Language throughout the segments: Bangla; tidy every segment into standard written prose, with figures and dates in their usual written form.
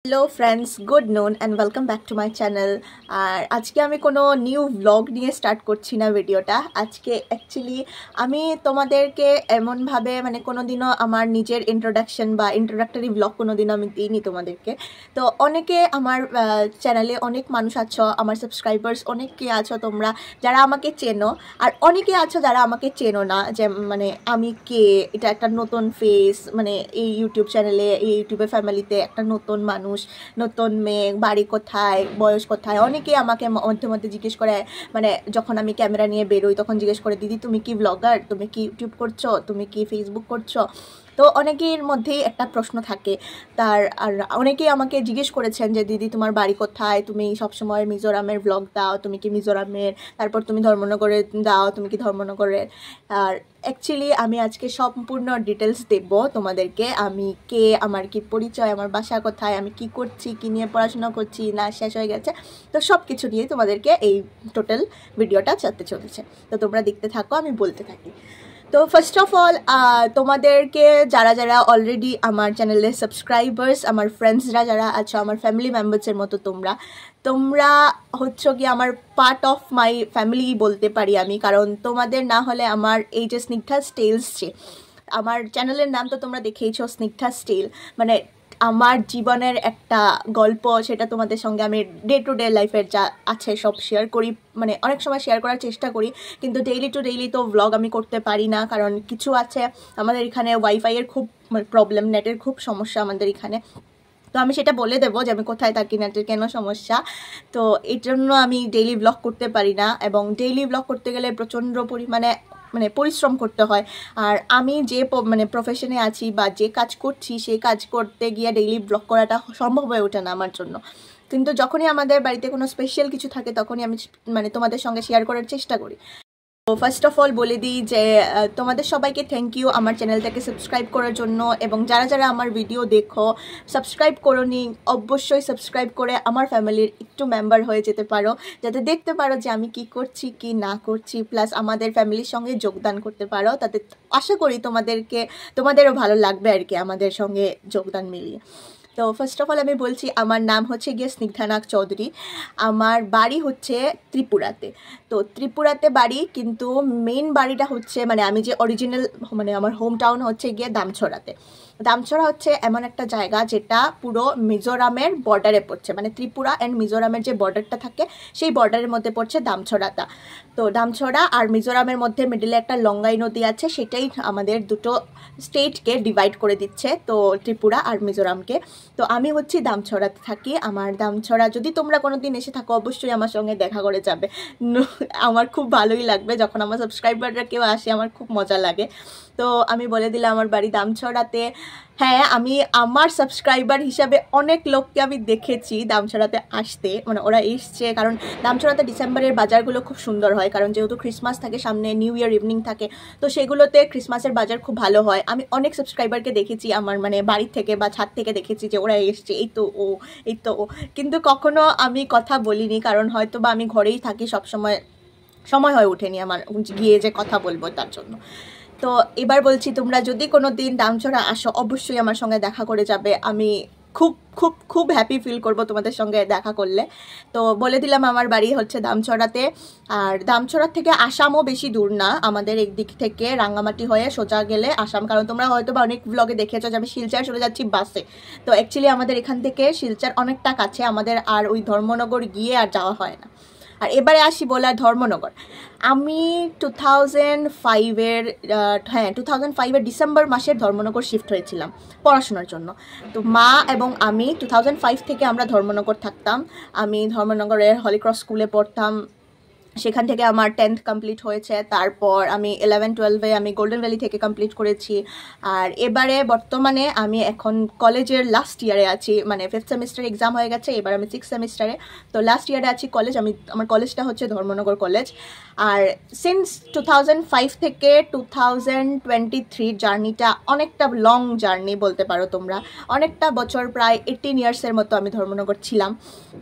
Hello friends, good noon and welcome back to my channel. আর আজকে আমি কোনো নিউ ব্লগ নিয়ে স্টার্ট করছি না ভিডিওটা। আজকে অ্যাকচুয়ালি আমি তোমাদেরকে এমনভাবে কোনো দিনও আমার নিজের ইন্ট্রোডাকশন বা ইন্ট্রোডাক্টরি ব্লগ কোনো দিনও আমি দিইনি তোমাদেরকে। তো অনেকে আমার চ্যানেলে অনেক মানুষ আছো, আমার সাবস্ক্রাইবার্স অনেকে আছো তোমরা যারা আমাকে চেনো, আর অনেকে আছো যারা আমাকে চেনো না, যে আমি কে, এটা একটা নতুন ফেস, এই ইউটিউব চ্যানেলে, এই ইউটিউবের ফ্যামিলিতে একটা নতুন মানুষ, নতুন মেয়ে, বাড়ি কোথায়, বয়স কোথায়, অনেকেই আমাকে মধ্যে মধ্যে জিজ্ঞেস করে। যখন আমি ক্যামেরা নিয়ে বেরোই তখন জিজ্ঞেস করে, দিদি তুমি কি ব্লগার, তুমি কি ইউটিউব করছো, তুমি কি ফেসবুক করছো? তো অনেকের মধ্যেই একটা প্রশ্ন থাকে আর অনেকেই আমাকে জিজ্ঞেস করেছেন যে দিদি তোমার বাড়ি কোথায়, তুমি সবসময় মিজোরামের ব্লগ দাও, তুমি কি মিজোরামের, তারপর তুমি ধর্মনগরে দাও, তুমি কি ধর্মনগরের। আর অ্যাকচুয়ালি আমি আজকে সম্পূর্ণ ডিটেলস দেব তোমাদেরকে, আমি কে, আমার কি পরিচয়, আমার বাসা কোথায়, আমি কি করছি, কি নিয়ে পড়াশোনা করছি, না শেষ হয়ে গেছে, তো সব কিছু নিয়ে তোমাদেরকে এই টোটাল ভিডিওটা চলতে চলেছে। তো তোমরা দেখতে থাকো, আমি বলতে থাকি। তো ফার্স্ট অফ অল তোমাদেরকে যারা যারা অলরেডি আমার চ্যানেলের সাবস্ক্রাইবার্স, আমার ফ্রেন্ডসরা যারা আছো, আমার ফ্যামিলি মেম্বার্সের মতো তোমরা তোমরা হচ্ছে কি আমার পার্ট অফ মাই ফ্যামিলি বলতে পারি আমি, কারণ তোমাদের না হলে আমার এই যে স্নিগ্ধা স্টেলস, যে আমার চ্যানেলের নাম তো তোমরা দেখেইছো, স্নিগ্ধা স্টেল, আমার জীবনের একটা গল্প, সেটা তোমাদের সঙ্গে আমি ডে টু ডে লাইফের যা আছে সব শেয়ার করি, অনেক সময় শেয়ার করার চেষ্টা করি, কিন্তু ডেইলি টু ডেইলি তো ব্লগ আমি করতে পারি না, কারণ কিছু আছে আমাদের এখানে ওয়াইফাইয়ের খুব প্রবলেম, নেটের খুব সমস্যা আমাদের এখানে। তো আমি সেটা বলে দেবো যে আমি কোথায় থাকি, নেটের কেন সমস্যা। তো এই জন্য আমি ডেইলি ব্লগ করতে পারি না, এবং ডেইলি ব্লগ করতে গেলে প্রচণ্ড পরিমাণে পরিশ্রম করতে হয়। আর আমি যে প্রফেশনে আছি বা যে কাজ করছি, সেই কাজ করতে গিয়ে ডেইলি ব্লগ করাটা সম্ভব হয়ে ওঠে না আমার জন্য। কিন্তু যখনই আমাদের বাড়িতে কোনো স্পেশাল কিছু থাকে তখনই আমি তোমাদের সঙ্গে শেয়ার করার চেষ্টা করি। তো ফার্স্ট অফ অল বলে দিই যে তোমাদের সবাইকে থ্যাংক ইউ আমার চ্যানেলটাকে সাবস্ক্রাইব করার জন্য, এবং যারা যারা আমার ভিডিও দেখো সাবস্ক্রাইব করোনি, অবশ্যই সাবস্ক্রাইব করে আমার ফ্যামিলির একটু মেম্বার হয়ে যেতে পারো, যাতে দেখতে পারো যে আমি কি করছি কি না করছি, প্লাস আমাদের ফ্যামিলির সঙ্গে যোগদান করতে পারো, তাতে আশা করি তোমাদেরও ভালো লাগবে আর কি আমাদের সঙ্গে যোগদান মিলিয়ে। তো ফার্স্ট অফ অল আমি বলছি, আমার নাম হচ্ছে গিয়ে স্নিগ্ধা নাগ চৌধুরী, আমার বাড়ি হচ্ছে ত্রিপুরাতে। তো ত্রিপুরাতে বাড়ি, কিন্তু মেইন বাড়িটা হচ্ছে আমি যে অরিজিনাল আমার হোম টাউন হচ্ছে গিয়ে দামছড়াতে। দামছড়া হচ্ছে এমন একটা জায়গা যেটা পুরো মিজোরামের বর্ডারে পড়ছে, ত্রিপুরা অ্যান্ড মিজোরামের যে বর্ডারটা থাকে সেই বর্ডারের মধ্যে পড়ছে দামছড়াটা। তো দামছড়া আর মিজোরামের মধ্যে মিডিলে একটা লঙ্গাই নদী আছে, সেটাই আমাদের দুটো স্টেটকে ডিভাইড করে দিচ্ছে, তো ত্রিপুরা আর মিজোরামকে। তো আমি হচ্ছি দামছড়াতে থাকি। আমার দামছড়া যদি তোমরা কোনো দিন এসে থাকো অবশ্যই আমার সঙ্গে দেখা করে যাবে, আমার খুব ভালোই লাগবে যখন আমার সাবস্ক্রাইবাররা কেউ আসে, আমার খুব মজা লাগে। তো আমি বলে দিলাম আমার বাড়ি দামছড়াতে। হ্যাঁ, আমি আমার সাবস্ক্রাইবার হিসাবে অনেক লোককে আমি দেখেছি দামছড়াতে আসতে, ওরা এসছে, কারণ দামছড়াতে ডিসেম্বরের বাজারগুলো খুব সুন্দর হয়, কারণ যেহেতু ক্রিসমাস থাকে সামনে, নিউ ইয়ার ইভিনিং থাকে, তো সেগুলোতে ক্রিসমাসের বাজার খুব ভালো হয়। আমি অনেক সাবস্ক্রাইবারকে দেখেছি আমার বাড়ির থেকে বা ছাদ থেকে দেখেছি যে ওরা এসছে, এই তো ও, এই তো ও, কিন্তু কখনো আমি কথা বলিনি, কারণ হয়তো বা আমি ঘরেই থাকি সবসময়, সময় হয়ে ওঠেনি আমার গিয়ে যে কথা বলবো তার জন্য। তো এবার বলছি, তোমরা যদি কোনো দিন দামছড়া আসো অবশ্যই আমার সঙ্গে দেখা করে যাবে, আমি খুব খুব খুব হ্যাপি ফিল করব তোমাদের সঙ্গে দেখা করলে। তো বলে দিলাম আমার বাড়ি হচ্ছে দামছড়াতে, আর দামছড়া থেকে আসামও বেশি দূর না, আমাদের একদিক থেকে রাঙ্গামাটি হয়ে সোজা গেলে আসাম, কারণ তোমরা হয়তো বা অনেক ব্লগে দেখেছো যে আমি শিলচর চলে যাচ্ছি বাসে, তো অ্যাকচুয়ালি আমাদের এখান থেকে শিলচর অনেকটা কাছে, আমাদের আর ওই ধর্মনগর গিয়ে আর যাওয়া হয় না। আর এবারে আসি বলার ধর্মনগর, আমি 2005-এর 2005-এর ডিসেম্বর মাসের ধর্মনগর শিফট হয়েছিলাম পড়াশোনার জন্য। তো মা এবং আমি 2005 থেকে আমরা ধর্মনগর থাকতাম। আমি ধর্মনগরের হলিক্রস স্কুলে পড়তাম, সেখান থেকে আমার 10th কমপ্লিট হয়েছে, তারপর আমি 11-12-এ আমি গোল্ডেন ভ্যালি থেকে কমপ্লিট করেছি। আর এবারে বর্তমানে আমি এখন কলেজের লাস্ট ইয়ারে আছি, 5th সেমিস্টার এক্সাম হয়ে গেছে, এবার আমি 6th সেমিস্টারে, তো লাস্ট ইয়ারে আছি কলেজ। আমার কলেজটা হচ্ছে ধর্মনগর কলেজ। আর সিন্স 2005 থেকে 2023 জার্নিটা অনেকটা লং জার্নি বলতে পারো তোমরা, অনেকটা বছর, প্রায় 18 ইয়ার্সের মতো আমি ধর্মনগর ছিলাম।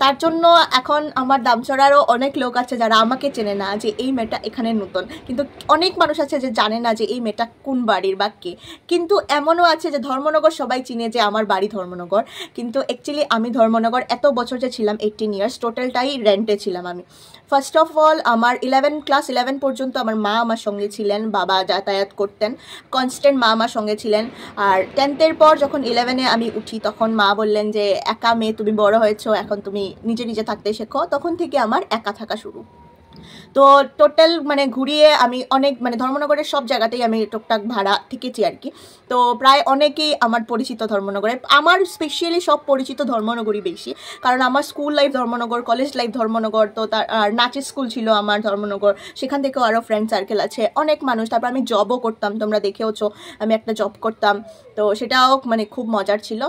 তার জন্য এখন আমার দামছড়ারও অনেক লোক আছে যারা আমাকে আমাকে চেনে না যে এই মেয়েটা এখানে নতুন, কিন্তু অনেক মানুষ আছে যে জানে না যে এই মেয়েটা কোন বাড়ির বা কে। কিন্তু এমনও আছে যে ধর্মনগর সবাই চিনে যে আমার বাড়ি ধর্মনগর, কিন্তু অ্যাকচুয়ালি আমি ধর্মনগর এত বছর যে ছিলাম 18 ইয়ার্স টোটালটাই রেন্টে ছিলাম আমি। ফার্স্ট অফ অল আমার ক্লাস 11 পর্যন্ত আমার মা আমার সঙ্গে ছিলেন, বাবা যাতায়াত করতেন কনস্ট্যান্ট, মা আমার সঙ্গে ছিলেন। আর 10th পর যখন 11-এ আমি উঠি তখন মা বললেন যে একা মেয়ে, তুমি বড় হয়েছো, এখন তুমি নিজে নিজে থাকতে শেখো। তখন থেকে আমার একা থাকা শুরু। তো টোটাল মানে ঘুরিয়ে আমি অনেক মানে ধর্মনগরের সব জায়গাতেই আমি টুকটাক ভাড়া থেকেছি আর কি। তো প্রায় অনেকেই আমার পরিচিত ধর্মনগরে, আমার স্পেশালি সব পরিচিত ধর্মনগরই বেশি, কারণ আমার school life Dharmanagar, college life Dharmanagar, তো তার আর নাচের স্কুল ছিল আমার ধর্মনগর, সেখান থেকেও আরও ফ্রেন্ড সার্কেল আছে অনেক মানুষ। তারপর আমি জবও করতাম, তোমরা দেখেওছো আমি একটা জব করতাম, তো সেটাও মানে খুব মজার ছিল।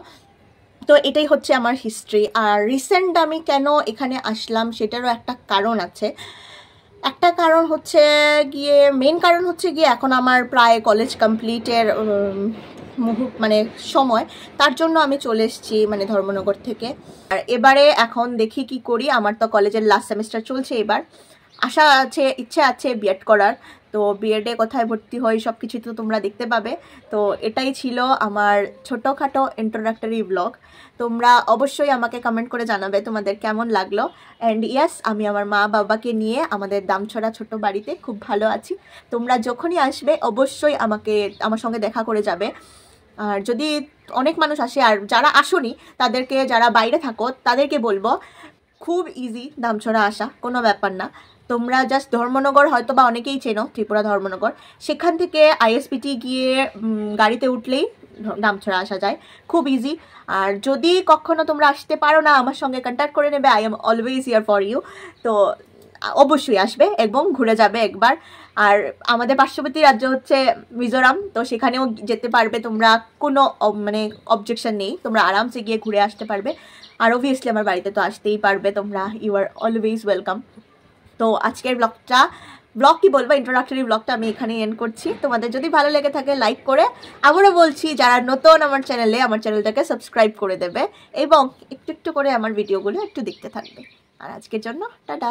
তো এটাই হচ্ছে আমার হিস্ট্রি। আর রিসেন্ট আমি কেন এখানে আসলাম সেটারও একটা কারণ আছে। একটা কারণ হচ্ছে গিয়ে, মেন কারণ হচ্ছে গিয়ে এখন আমার প্রায় কলেজ কমপ্লিটের মানে সময়, তার জন্য আমি চলে এসেছি মানে ধর্মনগর থেকে। আর এবারে এখন দেখি কি করি, আমার তো কলেজের লাস্ট সেমিস্টার চলছে, এবার আশা আছে, ইচ্ছে আছে বিএড করার। তো বিএডে কোথায় ভর্তি হই সব কিছু তো তোমরা দেখতে পাবে। তো এটাই ছিল আমার ছোটোখাটো ইন্ট্রোডাক্টরি ব্লগ। তোমরা অবশ্যই আমাকে কমেন্ট করে জানাবে তোমাদের কেমন লাগলো। অ্যান্ড ইয়েস, আমি আমার মা বাবাকে নিয়ে আমাদের দামছড়া ছোট বাড়িতে খুব ভালো আছি। তোমরা যখনই আসবে অবশ্যই আমার সঙ্গে দেখা করে যাবে। আর যদি অনেক মানুষ আসে আর যারা আসোনি তাদেরকে, যারা বাইরে থাকো তাদেরকে বলবো খুব ইজি দামছড়া আসা, কোনো ব্যাপার না। তোমরা জাস্ট ধর্মনগর হয়তো বা অনেকেই চেনো, ত্রিপুরা ধর্মনগর, সেখান থেকে আইএসপিটি গিয়ে গাড়িতে উঠলেই দামছড়া আসা যায়, খুব ইজি। আর যদি কখনো তোমরা আসতে পারো না, আমার সঙ্গে কন্ট্যাক্ট করে নেবে, I am always here for you. তো অবশ্যই আসবে এবং ঘুরে যাবে একবার। আর আমাদের পার্শ্ববর্তী রাজ্য হচ্ছে মিজোরাম, তো সেখানেও যেতে পারবে তোমরা, কোনো মানে অবজেকশন নেই, তোমরা আরামসে গিয়ে ঘুরে আসতে পারবে। আর অবভিয়াসলি আমার বাড়িতে তো আসতেই পারবে তোমরা, ইউ আর অলওয়েজ ওয়েলকাম। তো আজকের ব্লগ কি বলবো, ইন্ট্রোডাক্টরি ব্লগটা আমি এখানে এন্ড করছি। তোমাদের যদি ভালো লেগে থাকে লাইক করে, আবারও বলছি যারা নতুন আমার চ্যানেলটাকে সাবস্ক্রাইব করে দেবে এবং একটু একটু করে আমার ভিডিওগুলো একটু দেখতে থাকবে। আর আজকের জন্য টাটা।